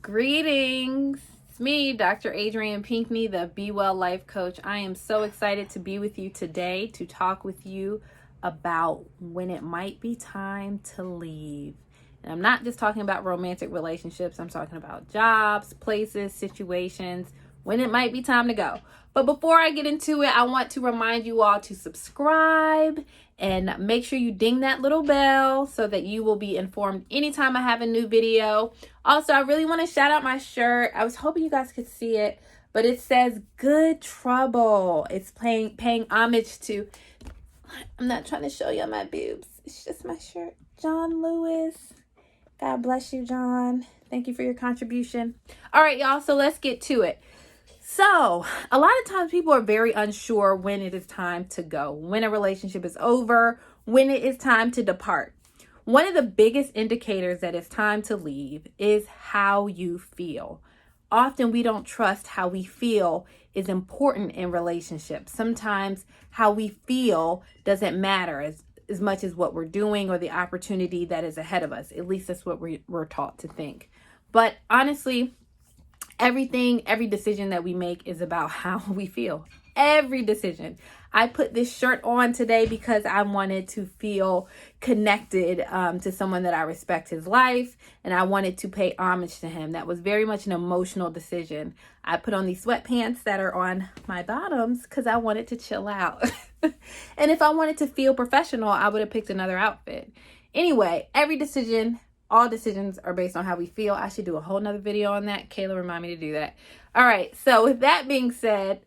Greetings. It's me, Dr. Adrianne Pinkney, the Be Well Life Coach. I am so excited to be with you today to talk with you about when it might be time to leave. And I'm not just talking about romantic relationships. I'm talking about jobs, places, situations, when it might be time to go. But before I get into it, I want to remind you all to subscribe and make sure you ding that little bell so that you will be informed anytime I have a new video. Also, I really want to shout out my shirt. I was hoping you guys could see it, but it says Good Trouble. It's paying homage to, I'm not trying to show you my boobs. It's just my shirt. John Lewis. God bless you, John. Thank you for your contribution. All right, y'all, so let's get to it. So, a lot of times people are very unsure when it is time to go, when a relationship is over, when it is time to depart. One of the biggest indicators that it's time to leave is how you feel. Often we don't trust how we feel is important in relationships. Sometimes how we feel doesn't matter as much as what we're doing or the opportunity that is ahead of us. At least that's what we're taught to think. But honestly, every decision that we make is about how we feel. Every decision. I put this shirt on today because I wanted to feel connected to someone that I respect his life, and I wanted to pay homage to him. That was very much an emotional decision. I put on these sweatpants that are on my bottoms because I wanted to chill out. And if I wanted to feel professional, I would have picked another outfit. Anyway, all decisions are based on how we feel. I should do a whole nother video on that. Kayla reminded me to do that. All right. So with that being said,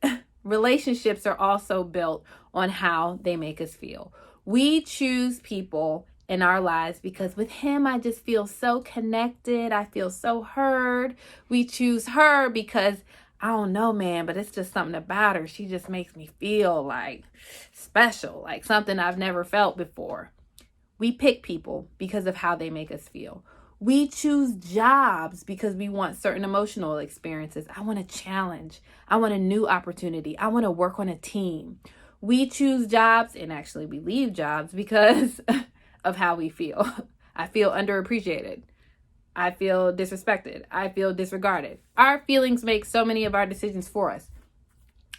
relationships are also built on how they make us feel. We choose people in our lives because with him, I just feel so connected. I feel so heard. We choose her because I don't know, man, but it's just something about her. She just makes me feel like special, like something I've never felt before. We pick people because of how they make us feel. We choose jobs because we want certain emotional experiences. I want a challenge. I want a new opportunity. I want to work on a team. We choose jobs, and actually we leave jobs because of how we feel. I feel underappreciated. I feel disrespected. I feel disregarded. Our feelings make so many of our decisions for us,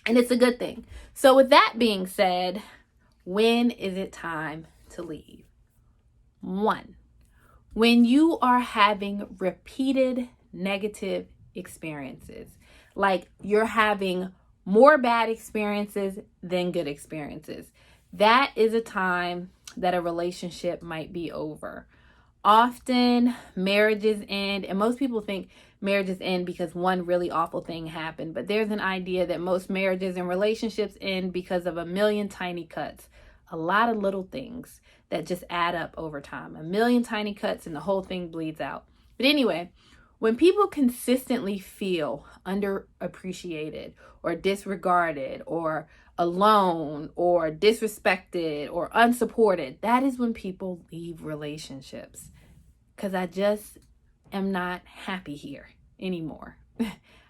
and it's a good thing. So with that being said, when is it time to leave? 1, when you are having repeated negative experiences, like you're having more bad experiences than good experiences, that is a time that a relationship might be over. Often marriages end, and most people think marriages end because one really awful thing happened, but there's an idea that most marriages and relationships end because of a million tiny cuts, a lot of little things that just add up over time. A million tiny cuts and the whole thing bleeds out. But anyway, when people consistently feel underappreciated or disregarded or alone or disrespected or unsupported, that is when people leave relationships. Because I just am not happy here anymore.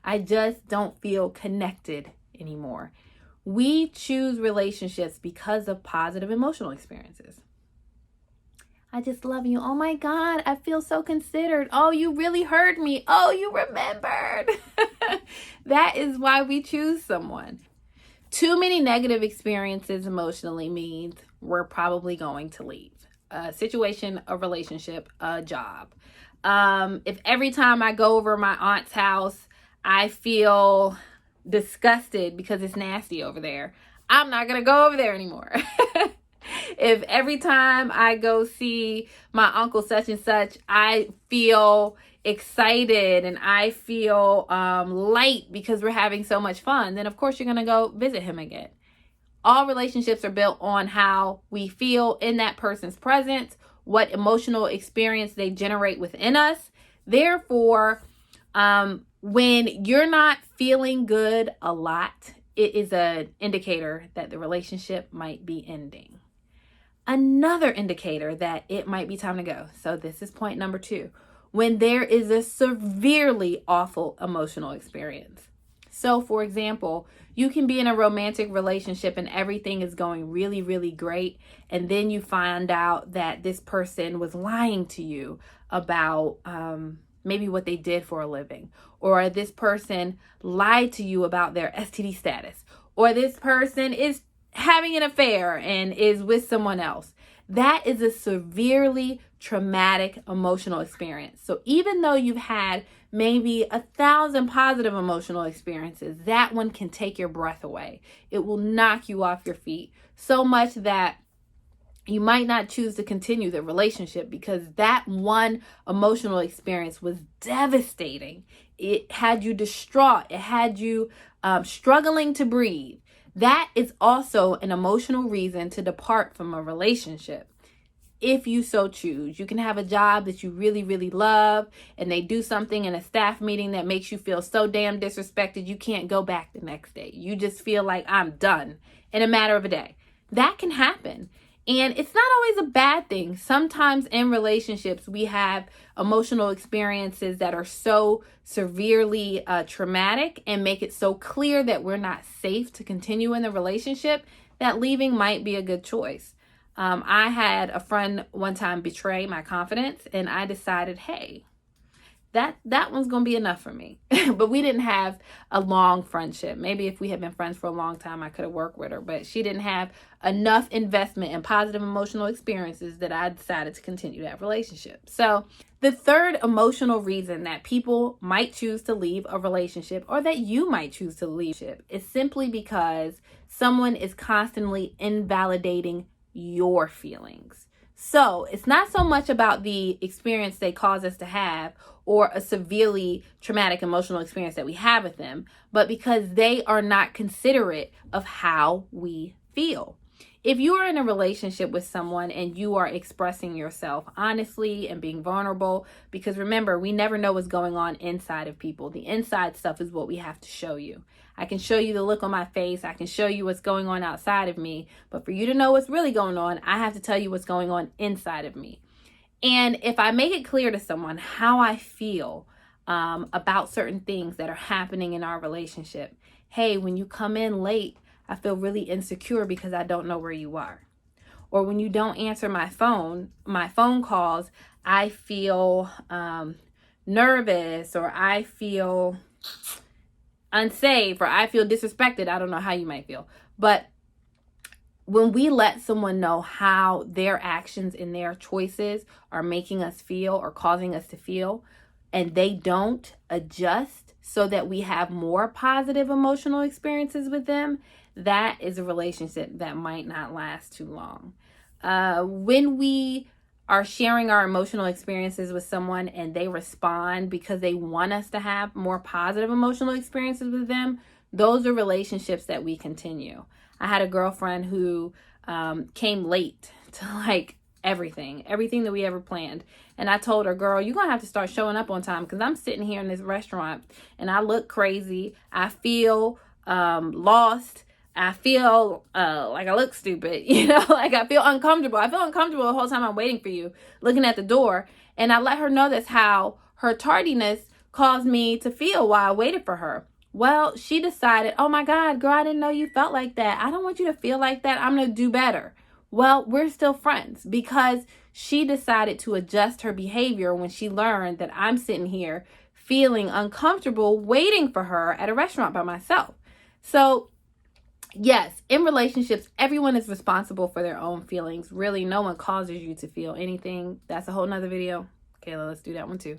I just don't feel connected anymore. We choose relationships because of positive emotional experiences. I just love you. Oh my God, I feel so considered. Oh, you really heard me. Oh, you remembered. That is why we choose someone. Too many negative experiences emotionally means we're probably going to leave. A situation, a relationship, a job. If every time I go over my aunt's house, I feel disgusted because it's nasty over there, I'm not going to go over there anymore. If every time I go see my uncle such and such, I feel excited and I feel light because we're having so much fun, then of course you're going to go visit him again. All relationships are built on how we feel in that person's presence, what emotional experience they generate within us. Therefore, when you're not feeling good a lot, it is an indicator that the relationship might be ending. Another indicator that it might be time to go. So this is point number 2. When there is a severely awful emotional experience. So for example, you can be in a romantic relationship and everything is going really, really great. And then you find out that this person was lying to you about maybe what they did for a living, or this person lied to you about their STD status, or this person is having an affair and is with someone else. That is a severely traumatic emotional experience. So even though you've had maybe 1,000 positive emotional experiences, that one can take your breath away. It will knock you off your feet so much that you might not choose to continue the relationship because that one emotional experience was devastating. It had you distraught. It had you struggling to breathe. That is also an emotional reason to depart from a relationship. If you so choose, you can have a job that you really, really love, and they do something in a staff meeting that makes you feel so damn disrespected, you can't go back the next day. You just feel like I'm done in a matter of a day. That can happen. And it's not always a bad thing. Sometimes in relationships, we have emotional experiences that are so severely traumatic and make it so clear that we're not safe to continue in the relationship that leaving might be a good choice. I had a friend one time betray my confidence, and I decided, hey, that one's going to be enough for me. But we didn't have a long friendship. Maybe if we had been friends for a long time, I could have worked with her, but she didn't have enough investment in positive emotional experiences that I decided to continue that relationship. So the third emotional reason that people might choose to leave a relationship, or that you might choose to leave, is simply because someone is constantly invalidating your feelings. So it's not so much about the experience they cause us to have or a severely traumatic emotional experience that we have with them, but because they are not considerate of how we feel. If you are in a relationship with someone and you are expressing yourself honestly and being vulnerable, because remember, we never know what's going on inside of people. The inside stuff is what we have to show you. I can show you the look on my face. I can show you what's going on outside of me. But for you to know what's really going on, I have to tell you what's going on inside of me. And if I make it clear to someone how I feel about certain things that are happening in our relationship, hey, when you come in late, I feel really insecure because I don't know where you are. Or when you don't answer my phone calls, I feel nervous, or I feel unsafe, or I feel disrespected. I don't know how you might feel. But when we let someone know how their actions and their choices are making us feel or causing us to feel, and they don't adjust so that we have more positive emotional experiences with them, that is a relationship that might not last too long. When we are sharing our emotional experiences with someone and they respond because they want us to have more positive emotional experiences with them, those are relationships that we continue. I had a girlfriend who came late to like everything that we ever planned. And I told her, girl, you're going to have to start showing up on time, because I'm sitting here in this restaurant and I look crazy. I feel lost. I feel like I look stupid, like I feel uncomfortable. I feel uncomfortable the whole time I'm waiting for you, looking at the door. And I let her know that's how her tardiness caused me to feel while I waited for her. Well, she decided, oh my God, girl, I didn't know you felt like that. I don't want you to feel like that. I'm going to do better. Well, we're still friends because she decided to adjust her behavior when she learned that I'm sitting here feeling uncomfortable waiting for her at a restaurant by myself. So yes, in relationships, everyone is responsible for their own feelings. Really, no one causes you to feel anything. That's a whole nother video. Kayla, let's do that one too.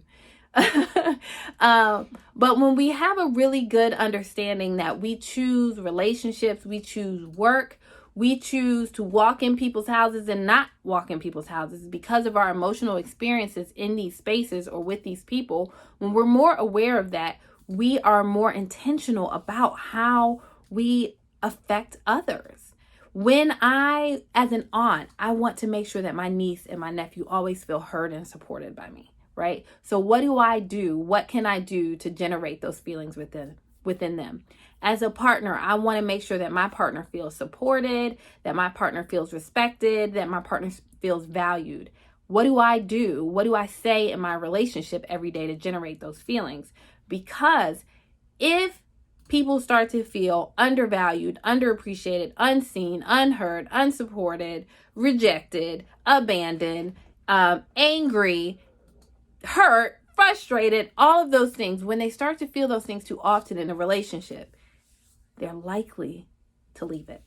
But when we have a really good understanding that we choose relationships, we choose work, we choose to walk in people's houses and not walk in people's houses because of our emotional experiences in these spaces or with these people, when we're more aware of that, we are more intentional about how we affect others. When I, as an aunt, I want to make sure that my niece and my nephew always feel heard and supported by me, right? So what do I do? What can I do to generate those feelings within them? As a partner, I want to make sure that my partner feels supported, that my partner feels respected, that my partner feels valued. What do I do? What do I say in my relationship every day to generate those feelings? Because if people start to feel undervalued, underappreciated, unseen, unheard, unsupported, rejected, abandoned, angry, hurt, frustrated, all of those things, when they start to feel those things too often in a relationship, they're likely to leave it.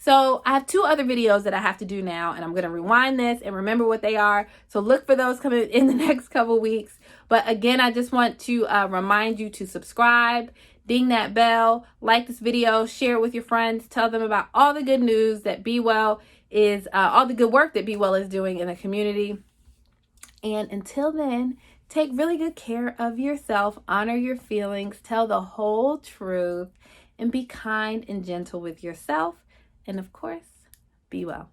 So I have 2 other videos that I have to do now, and I'm going to rewind this and remember what they are. So look for those coming in the next couple weeks. But again, I just want to remind you to subscribe, ding that bell, like this video, share it with your friends, tell them about all the good news that Be Well is, all the good work that Be Well is doing in the community. And until then, take really good care of yourself, honor your feelings, tell the whole truth, and be kind and gentle with yourself. And of course, be well.